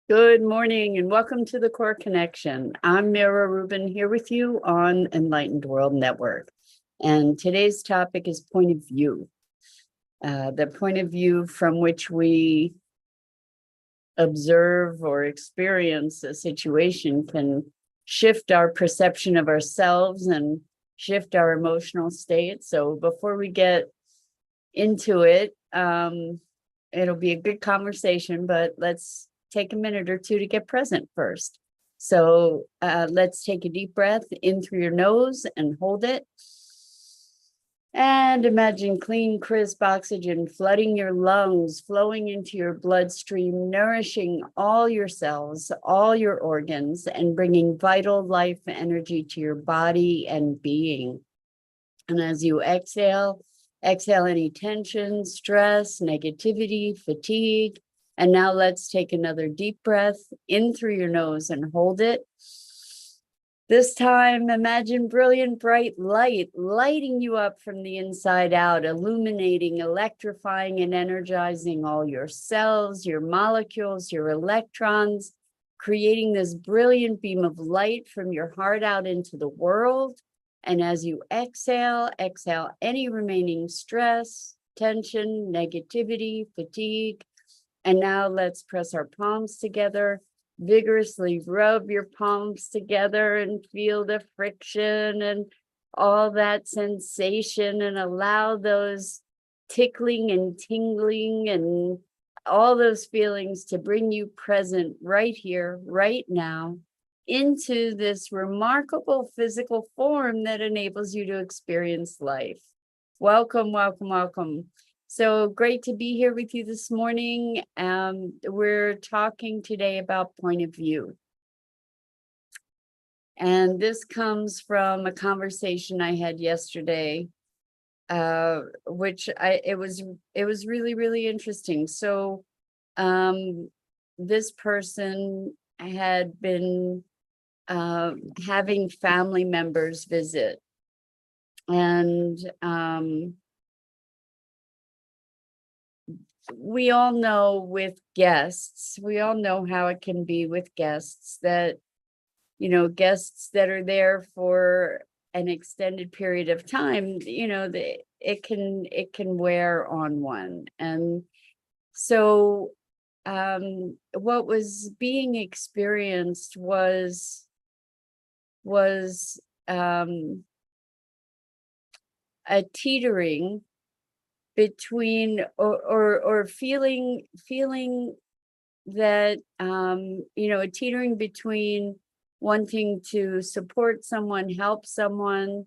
Good morning and welcome to the Core Connection. I'm Mira Rubin here with you on Enlightened World Network. And today's topic is point of view. The point of view from which we observe or experience a situation can shift our perception of ourselves and shift our emotional state. So before we get into it, it'll be a good conversation, but let's take a minute or two to get present first. So let's take a deep breath in through your nose and hold it. And imagine clean, crisp oxygen flooding your lungs, flowing into your bloodstream, nourishing all your cells, all your organs, and bringing vital life energy to your body and being. And as you exhale any tension, stress, negativity, fatigue. And now let's take another deep breath in through your nose and hold it. This time, imagine brilliant, bright light lighting you up from the inside out, illuminating, electrifying, and energizing all your cells, your molecules, your electrons, creating this brilliant beam of light from your heart out into the world. And as you exhale any remaining stress, tension, negativity, fatigue. And now let's press our palms together. Vigorously rub your palms together and feel the friction and all that sensation, and allow those tickling and tingling and all those feelings to bring you present right here, right now, into this remarkable physical form that enables you to experience life. Welcome, welcome, welcome. So great to be here with you this morning. We're talking today about point of view. And this comes from a conversation I had yesterday, which it was really, really interesting. So this person had been having family members visit. And we all know with guests, we all know how it can be with guests that, guests that are there for an extended period of time, it can wear on one. And so what was being experienced was a teetering between or feeling that a teetering between wanting to support someone, help someone,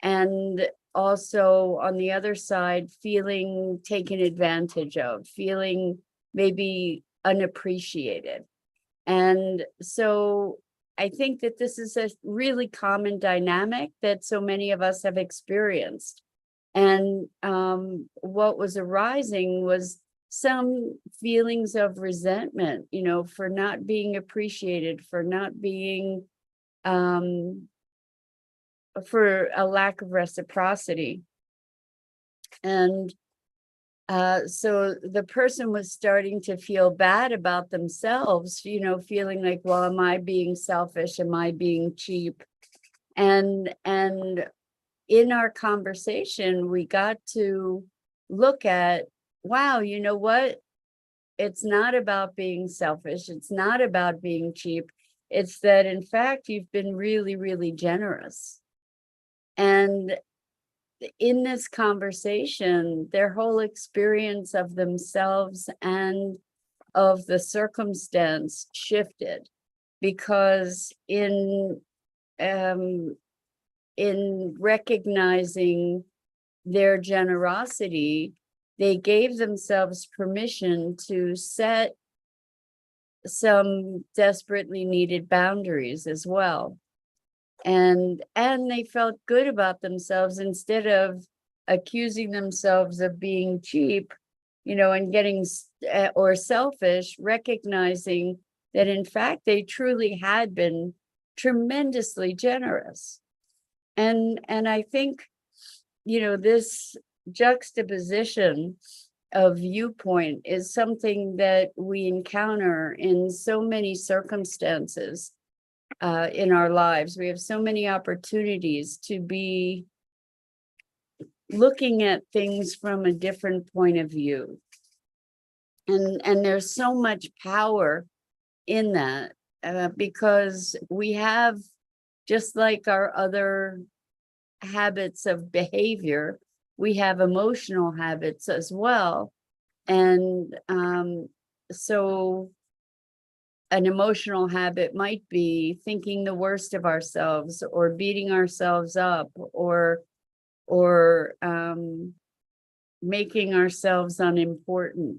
and also on the other side feeling taken advantage of, feeling maybe unappreciated. And so I think that this is a really common dynamic that so many of us have experienced. And what was arising was some feelings of resentment, for not being appreciated, for not being, for a lack of reciprocity. And so the person was starting to feel bad about themselves, feeling like, well, am I being selfish? Am I being cheap? And in our conversation, we got to look at, wow, you know what? It's not about being selfish. It's not about being cheap. It's that, in fact, you've been really, really generous. And in this conversation, their whole experience of themselves and of the circumstance shifted, because in recognizing their generosity, they gave themselves permission to set some desperately needed boundaries as well. And they felt good about themselves, instead of accusing themselves of being cheap, and getting or selfish, recognizing that in fact they truly had been tremendously generous. And I think, this juxtaposition viewpoint is something that we encounter in so many circumstances in our lives. We have so many opportunities to be looking at things from a different point of view. And there's so much power in that because we have, just like our other habits of behavior, we have emotional habits as well. And so an emotional habit might be thinking the worst of ourselves, or beating ourselves up, or making ourselves unimportant.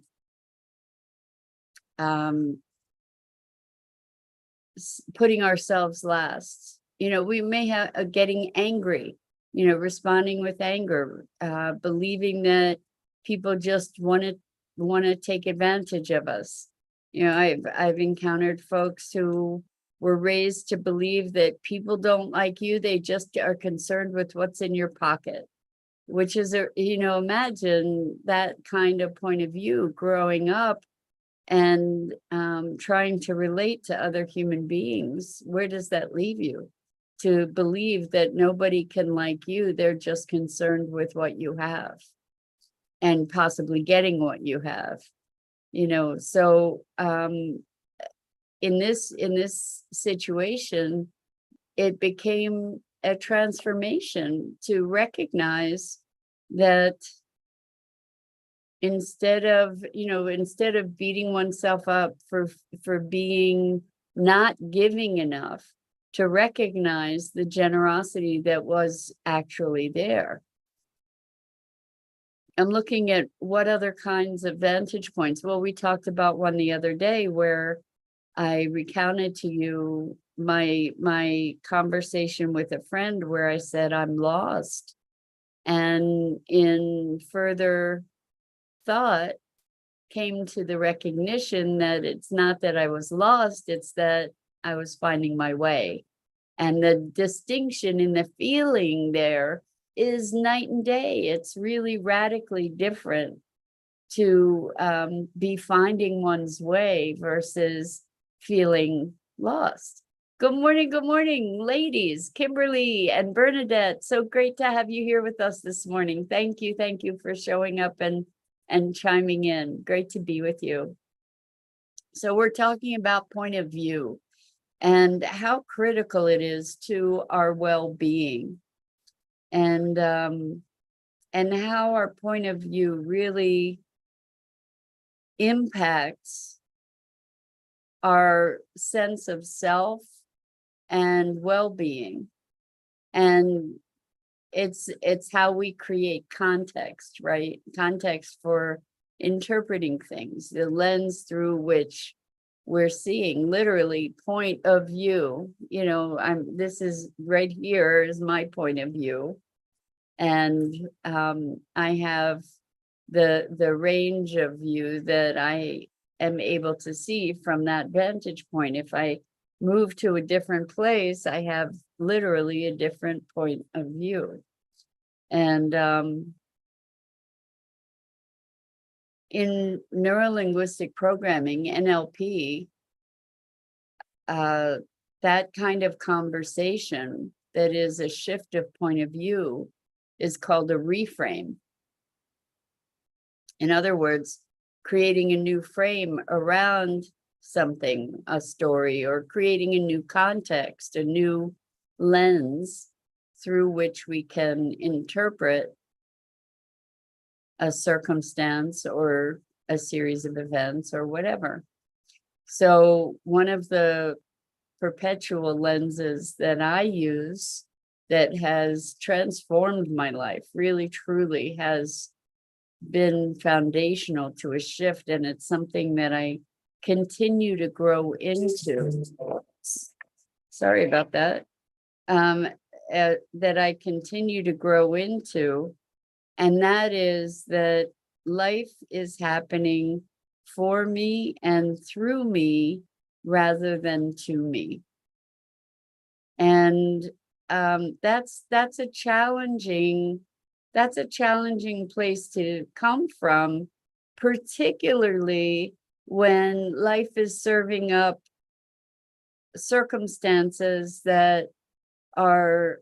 Putting ourselves last. We may have getting angry, responding with anger, believing that people just want to take advantage of us. I've encountered folks who were raised to believe that people don't like you, they just are concerned with what's in your pocket, which is imagine that kind of point of view growing up and trying to relate to other human beings. Where does that leave you? To believe that nobody can like you, they're just concerned with what you have and possibly getting what you have. So in this situation, it became a transformation to recognize that instead of beating oneself up for being not giving enough, to recognize the generosity that was actually there. I'm looking at what other kinds of vantage points. Well, we talked about one the other day where I recounted to you my conversation with a friend where I said I'm lost, and in further thought came to the recognition that it's not that I was lost, it's that I was finding my way. And the distinction in the feeling there is night and day. It's really radically different to be finding one's way versus feeling lost. Good morning, ladies, Kimberly and Bernadette. So great to have you here with us this morning. Thank you for showing up and chiming in. Great to be with you. So we're talking about point of view and how critical it is to our well-being, and how our point of view really impacts our sense of self and well-being. And it's how we create context, right? Context for interpreting things, the lens through which we're seeing, literally point of view. This is right here is my point of view. And I have the range of view that I am able to see from that vantage point. If I move to a different place, I have literally a different point of view. And in neurolinguistic programming, NLP, that kind of conversation that is a shift of point of view is called a reframe. In other words, creating a new frame around something, a story, or creating a new context, a new lens through which we can interpret a circumstance or a series of events or whatever. So one of the perpetual lenses that I use that has transformed my life, really truly has been foundational to a shift, and it's something that I continue to grow into. Sorry about that. That I continue to grow into, and that is that life is happening for me and through me rather than to me. And that's a challenging place to come from, particularly when life is serving up circumstances that are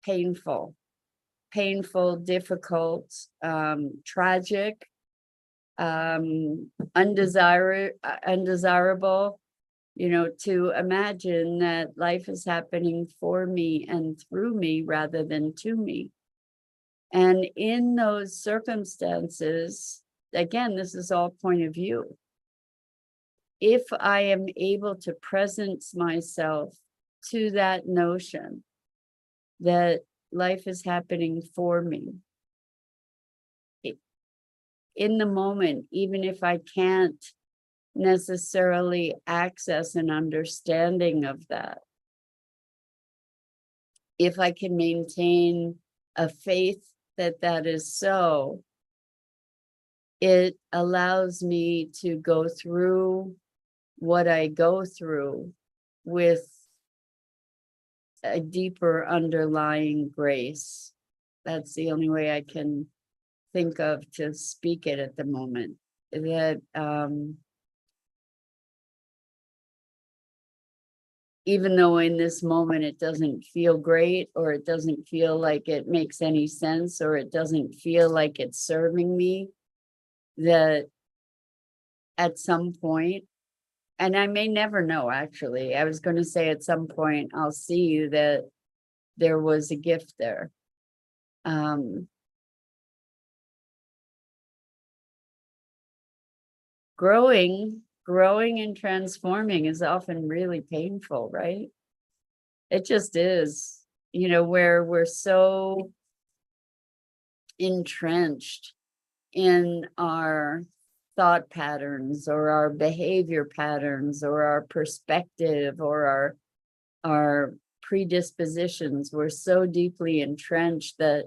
painful, difficult, tragic, undesirable, to imagine that life is happening for me and through me rather than to me. And in those circumstances, again, this is all point of view. If I am able to presence myself to that notion that life is happening for me, in the moment, even if I can't necessarily access an understanding of that, if I can maintain a faith that that is so, it allows me to go through what I go through with a deeper underlying grace. That's the only way I can think of to speak it at the moment. That even though in this moment it doesn't feel great, or it doesn't feel like it makes any sense, or it doesn't feel like it's serving me, that at some point, and I may never know, actually, I was going to say at some point I'll see that there was a gift there. Growing and transforming is often really painful, right? It just is, where we're so entrenched in our thought patterns or our behavior patterns or our perspective or our predispositions. We're so deeply entrenched that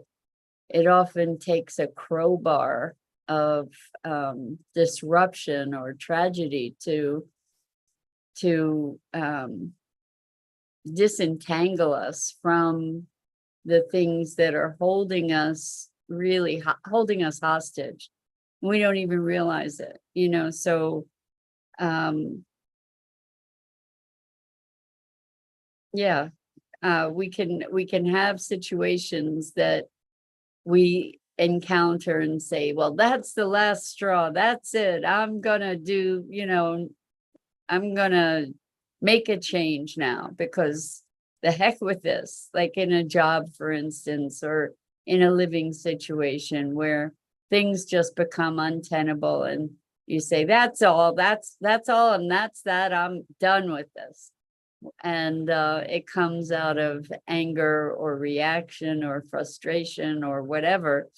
it often takes a crowbar of disruption or tragedy to disentangle us from the things that are holding us hostage. We don't even realize it, so yeah, we can have situations that we encounter and say, well, that's the last straw, that's it, I'm gonna make a change now, because the heck with this, like in a job, for instance, or in a living situation where things just become untenable and you say, that's all, and that's that, I'm done with this. And it comes out of anger or reaction or frustration or whatever.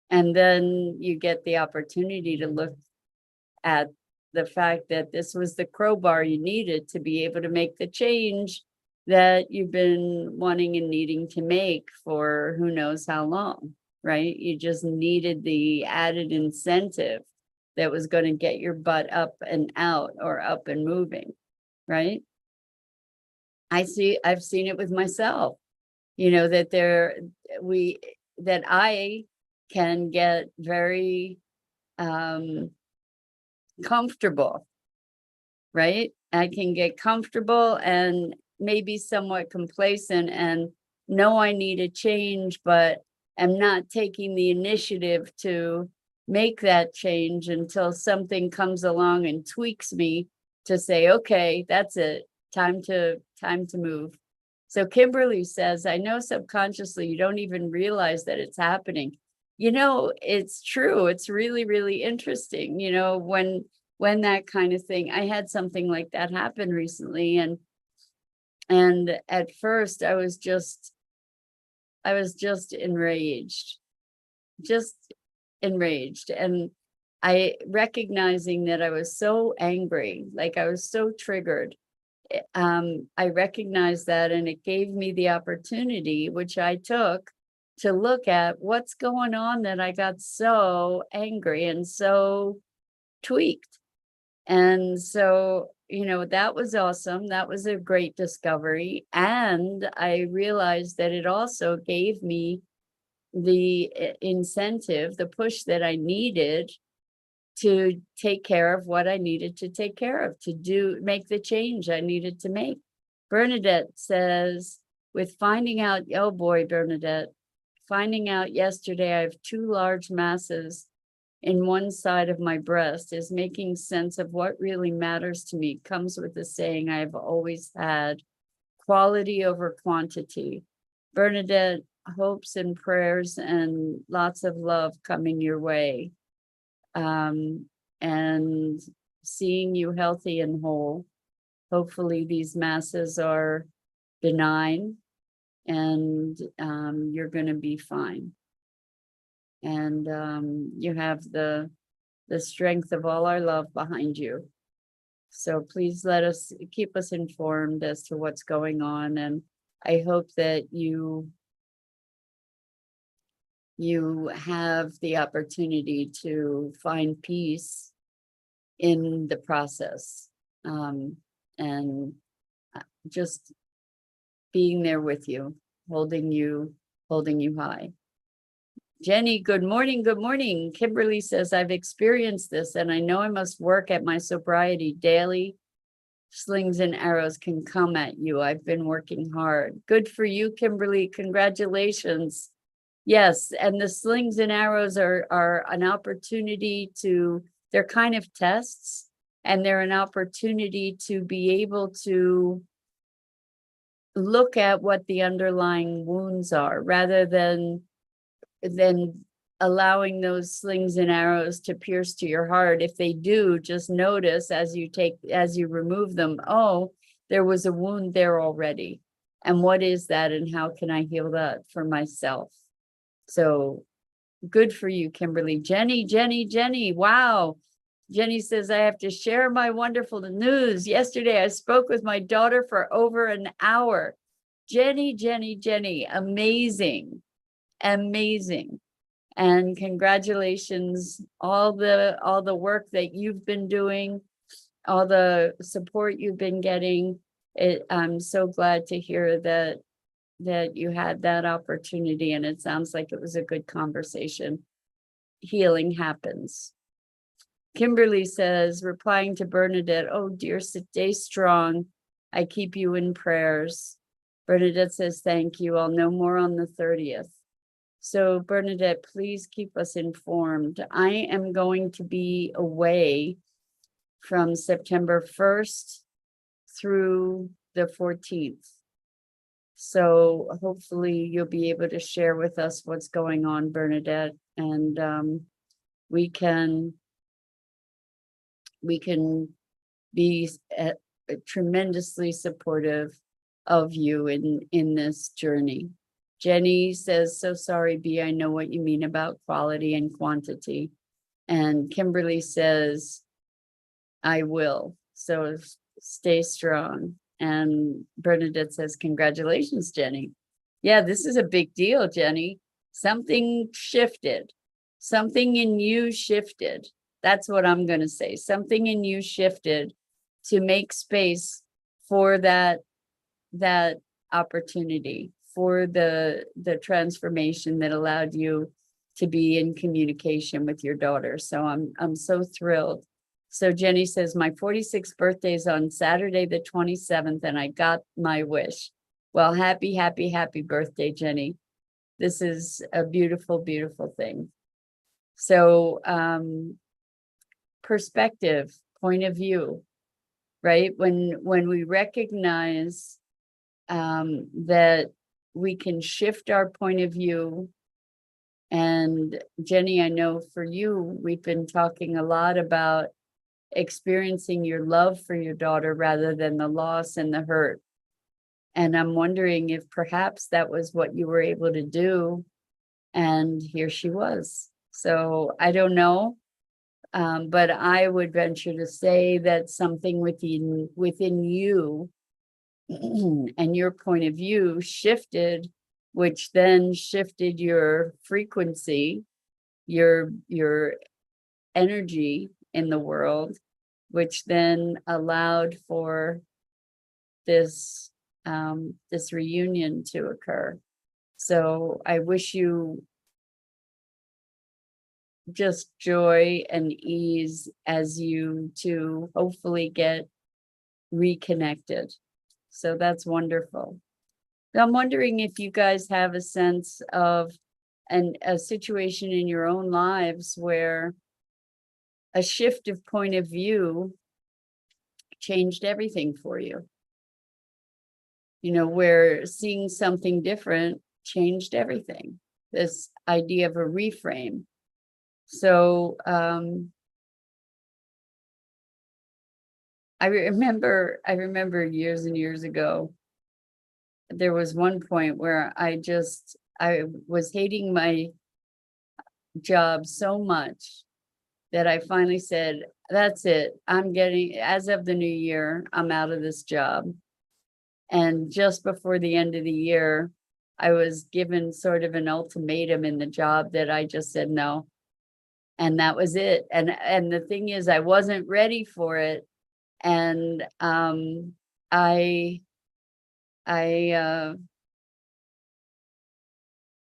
And then you get the opportunity to look at the fact that this was the crowbar you needed to be able to make the change that you've been wanting and needing to make for who knows how long, right? You just needed the added incentive that was going to get your butt up and out, or up and moving, right? I've seen it with myself, that I can get very comfortable, right? I can get comfortable and maybe somewhat complacent and know I need a change, but am not taking the initiative to make that change until something comes along and tweaks me to say, okay, that's it, time to move. So Kimberly says, I know subconsciously you don't even realize that it's happening. It's true. It's really, really interesting, when that kind of thing. I had something like that happen recently, and at first I was just enraged, and I recognizing that I was so angry, like I was so triggered. I recognized that, and it gave me the opportunity, which I took, to look at what's going on that I got so angry and so tweaked. And so, that was awesome. That was a great discovery. And I realized that it also gave me the incentive, the push that I needed to take care of what I needed to take care of, to make the change I needed to make. Bernadette says, with finding out, oh boy, Bernadette, finding out yesterday I have 2 large masses in one side of my breast is making sense of what really matters to me. Comes with the saying I've always had, quality over quantity. Bernadette, hopes and prayers and lots of love coming your way. And seeing you healthy and whole. Hopefully these masses are benign and you're going to be fine. And you have the strength of all our love behind you. So please keep us informed as to what's going on. And I hope that you have the opportunity to find peace in the process, and just being there with you, holding you high. Jenny, good morning. Good morning. Kimberly says, I've experienced this and I know I must work at my sobriety daily. Slings and arrows can come at you. I've been working hard. Good for you, Kimberly. Congratulations. Yes, and the slings and arrows are an opportunity they're kind of tests, and they're an opportunity to be able to look at what the underlying wounds are, rather than allowing those slings and arrows to pierce to your heart. If they do, just notice as you remove them, oh, there was a wound there already. And what is that? And how can I heal that for myself? So good for you, Kimberly. Jenny. Wow. Jenny says, I have to share my wonderful news. Yesterday, I spoke with my daughter for over an hour. Jenny, amazing. And congratulations, all the work that you've been doing, all the support you've been getting. I'm so glad to hear that you had that opportunity, and it sounds like it was a good conversation. Healing happens. Kimberly says, replying to Bernadette, oh dear, stay strong. I keep you in prayers. Bernadette says, thank you. I'll know more on the 30th. So Bernadette, please keep us informed. I am going to be away from September 1st through the 14th. So hopefully you'll be able to share with us what's going on, Bernadette, and we can be tremendously supportive of you in this journey. Jenny says, so sorry, B, I know what you mean about quality and quantity. And Kimberly says, I will. So stay strong. And Bernadette says, congratulations, Jenny. Yeah, this is a big deal, Jenny. Something shifted. Something in you shifted. That's what I'm going to say. Something in you shifted to make space for that opportunity, for the transformation that allowed you to be in communication with your daughter. So I'm so thrilled. So Jenny says, my 46th birthday is on Saturday, the 27th, and I got my wish. Well, happy birthday, Jenny. This is a beautiful, beautiful thing. So perspective, point of view, right? When we recognize that we can shift our point of view. And Jenny, I know for you, we've been talking a lot about experiencing your love for your daughter rather than the loss and the hurt. And I'm wondering if perhaps that was what you were able to do. And here she was. So I don't know, but I would venture to say that something within you and your point of view shifted, which then shifted your frequency, your energy in the world, which then allowed for this reunion to occur. So I wish you just joy and ease as you two hopefully get reconnected. So that's wonderful. I'm wondering if you guys have a sense of a situation in your own lives where a shift of point of view changed everything for you. You know, where seeing something different changed everything. This idea of a reframe. So I remember years and years ago, there was one point where I was hating my job so much that I finally said, that's it. As of the new year, I'm out of this job. And just before the end of the year, I was given sort of an ultimatum in the job that I just said no. And that was it. And the thing is, I wasn't ready for it. And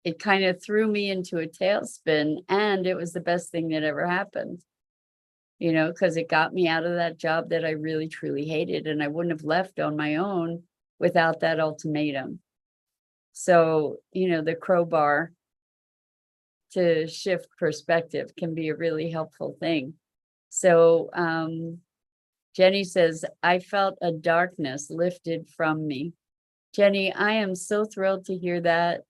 it kind of threw me into a tailspin, and it was the best thing that ever happened, you know, because it got me out of that job that I really truly hated, and I wouldn't have left on my own without that ultimatum. So, you know, the crowbar to shift perspective can be a really helpful thing. So Jenny says, I felt a darkness lifted from me. Jenny, I am so thrilled to hear that.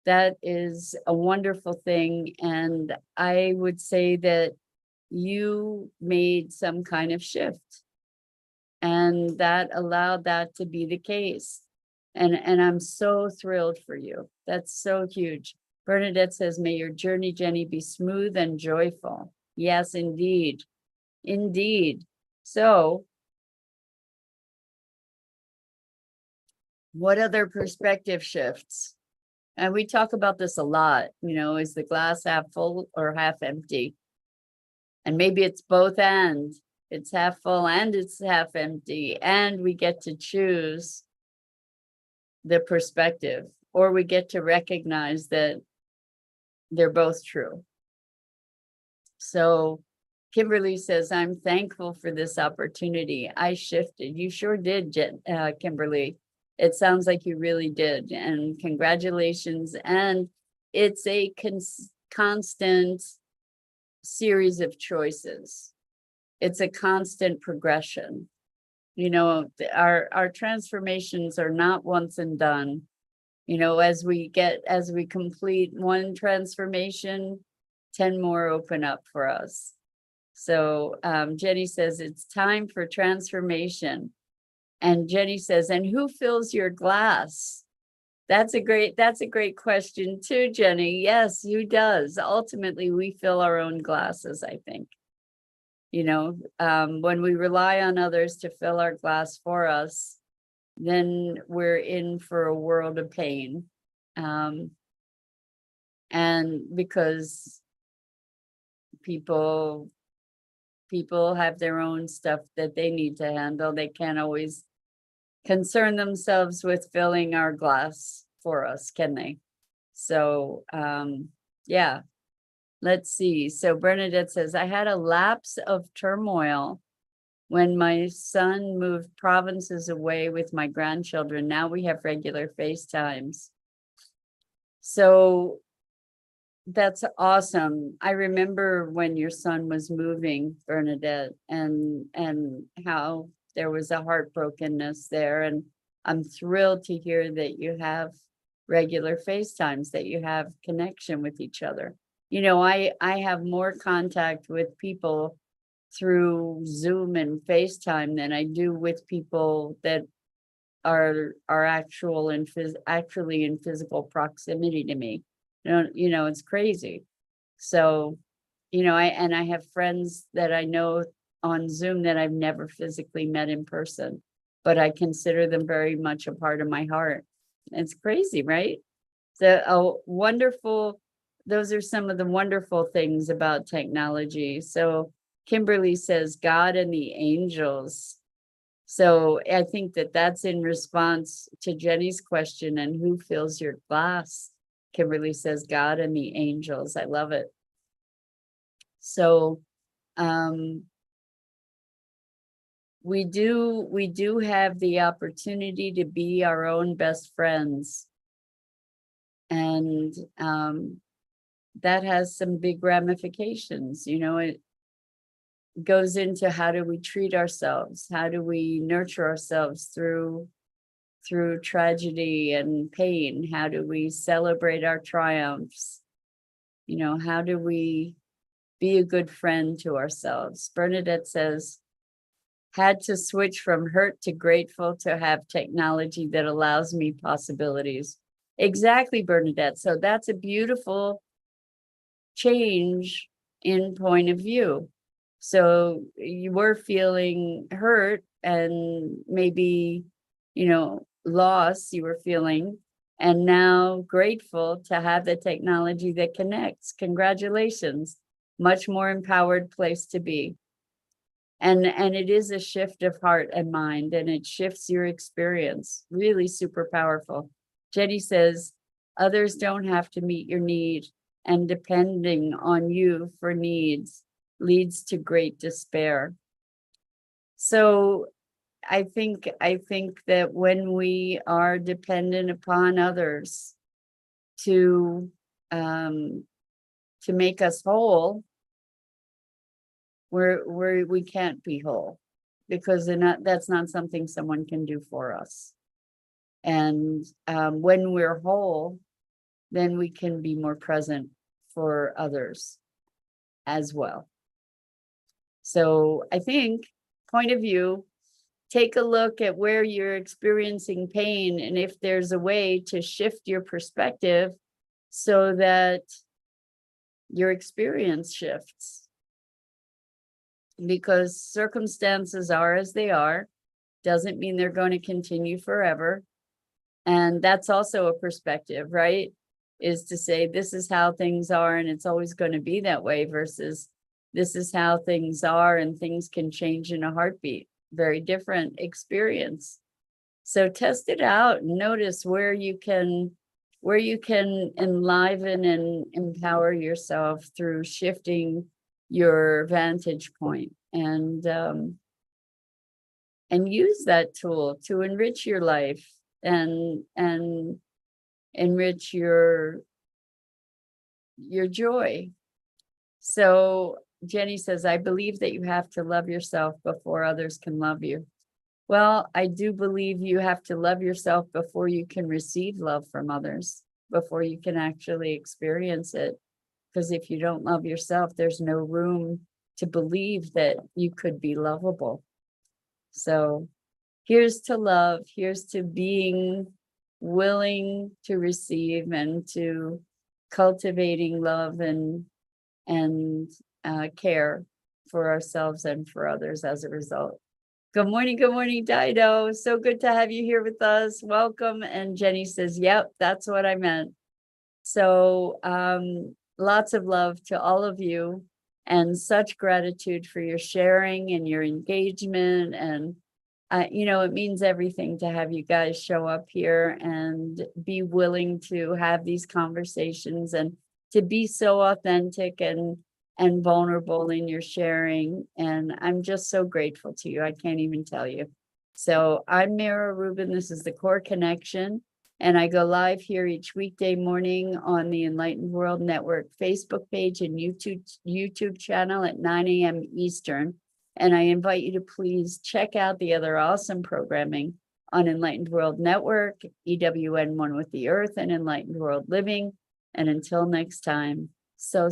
That is a wonderful thing. And I would say that you made some kind of shift, and that allowed that to be the case. And I'm so thrilled for you. That's so huge. Bernadette says, may your journey, Jenny, be smooth and joyful. Yes, indeed. Indeed. So what other perspective shifts? And we talk about this a lot, you know, is the glass half full or half empty? And maybe it's both and. It's half full and it's half empty. And we get to choose the perspective, or we get to recognize that they're both true. So Kimberly says, I'm thankful for this opportunity. I shifted. You sure did, Kimberly. It sounds like you really did. And congratulations. And it's a constant series of choices. It's a constant progression. You know, our transformations are not once and done. You know, as we complete one transformation, 10 more open up for us. So Jenny says, it's time for transformation. And Jenny says, and who fills your glass? That's a great question too, Jenny. Yes, who does? Ultimately, we fill our own glasses, I think. You know, when we rely on others to fill our glass for us, then we're in for a world of pain. And because people have their own stuff that they need to handle, they can't always concern themselves with filling our glass for us, can they? So yeah, let's see. So Bernadette says, I had a lapse of turmoil when my son moved provinces away with my grandchildren. Now we have regular FaceTimes. So that's awesome. I remember when your son was moving, Bernadette, and how there was a heartbrokenness there. And I'm thrilled to hear that you have regular FaceTimes, that you have connection with each other. You know, I have more contact with people through Zoom and FaceTime than I do with people that are actually in physical proximity to me. You know, it's crazy. So, you know, I have friends that I know on Zoom that I've never physically met in person, but I consider them very much a part of my heart. It's crazy, right? Those are some of the wonderful things about technology. So Kimberly says, God and the angels. So I think that that's in response to Jenny's question, and who fills your glass? Kimberly says, God and the angels. I love it. So we do have the opportunity to be our own best friends. And that has some big ramifications. It goes into how do we treat ourselves? How do we nurture ourselves through tragedy and pain? How do we celebrate our triumphs? How do we be a good friend to ourselves? Bernadette says, had to switch from hurt to grateful to have technology that allows me possibilities. Exactly, Bernadette. So that's a beautiful change in point of view. So you were feeling hurt and maybe, loss you were feeling, and now grateful to have the technology that connects. Congratulations. Much more empowered place to be. And it is a shift of heart and mind, and it shifts your experience. Really super powerful. Jenny says, others don't have to meet your need, and depending on you for needs leads to great despair. So I think that when we are dependent upon others to make us whole, we can't be whole, because that's not something someone can do for us. And when we're whole, then we can be more present for others as well. So I think, point of view, take a look at where you're experiencing pain, and if there's a way to shift your perspective so that your experience shifts. Because circumstances are as they are, doesn't mean they're going to continue forever. And that's also a perspective, right? Is to say, this is how things are and it's always going to be that way, versus this is how things are and things can change in a heartbeat. Very different experience. So test it out and notice where you can enliven and empower yourself through shifting your vantage point, and use that tool to enrich your life and enrich your joy. So Jenny says, I believe that you have to love yourself before others can love you. Well, I do believe you have to love yourself before you can receive love from others, before you can actually experience it. Because if you don't love yourself, there's no room to believe that you could be lovable. So here's to love, here's to being willing to receive and to cultivating love and care for ourselves and for others as a result. Good morning, Dido. So good to have you here with us. Welcome. And Jenny says, yep, that's what I meant. So lots of love to all of you, and such gratitude for your sharing and your engagement. And it means everything to have you guys show up here and be willing to have these conversations and to be so authentic and vulnerable in your sharing. And I'm just so grateful to you. I can't even tell you. So I'm Mira Rubin. This is the Core Connection. And I go live here each weekday morning on the Enlightened World Network Facebook page and YouTube channel at 9 a.m. Eastern. And I invite you to please check out the other awesome programming on Enlightened World Network, EWN One with the Earth, and Enlightened World Living. And until next time, so